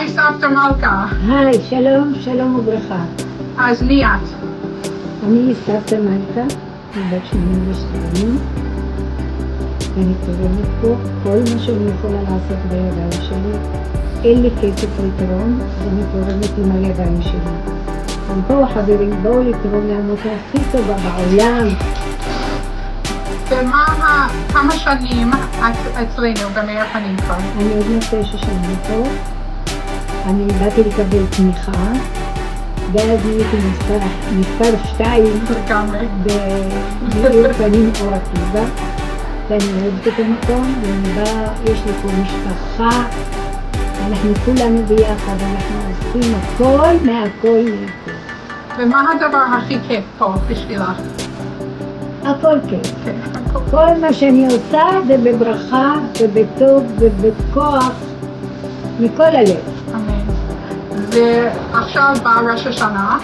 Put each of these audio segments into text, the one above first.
היי סבתא מלכה. היי, שלום, שלום וברכה. אז מי את? אני סבתא מלכה, אני בת 82, ואני תורמת פה כל מה שאני יכולה לעשות בידיים שלי. אין לי כסף לתרום, ואני תורמת עם הידיים שלי. בואו חברים, בואו לתרום לעמותה הכי טובה בעולם. כמה שנים את אצלנו במאיר פנים כבר? אני עוד 9 שנים פה. אני באתי לקבל תמיכה, ואז נהייתי מספר 2 במאיר פנים אור עקיבא, ואני אוהבת את המקום, יש לי פה משפחה, אנחנו כולנו ביחד, אנחנו עושים הכל מהכל. ומה הדבר הכי כיף פה בשבילך? הכל כיף. כל מה שאני עושה זה בברכה ובטוב ובכוח מכל הלב. אמן. ועכשיו בא ראש השנה,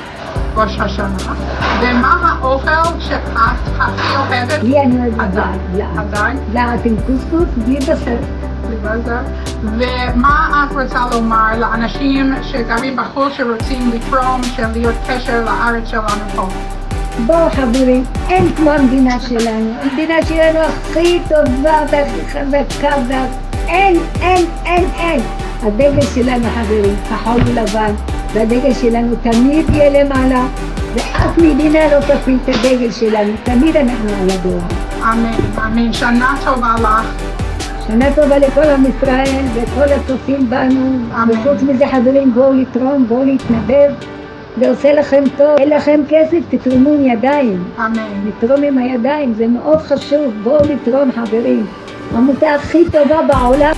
ומה האוכל שאת הכי אוהבת? לי אני אוהבת דג. דג עם קוסקוס בלי בשר. ומה את רוצה לומר לאנשים שגרים בחו"ל שרוצים לתרום, להיות קשר לארץ שלנו פה? בואו חברים, אין כמו המדינה שלנו. המדינה שלנו הכי טובה והכי חזקה, אין. הדגל שלנו חברים, כחול ולבן, והדגל שלנו תמיד יהיה למעלה, ואף מדינה לא תפיל את הדגל שלנו, תמיד אנחנו על הדור. אמן, שנה טובה לך. שנה טובה לכל עם ישראל וכל הצופים בנו. וחוץ מזה חברים, בואו לתרום, בואו להתנדב. זה עושה לכם טוב, אין לכם כסף, תתרמו עם ידיים. אמן. לתרום עם הידיים, זה מאוד חשוב, בואו לתרום חברים. העמותה הכי טובה בעולם.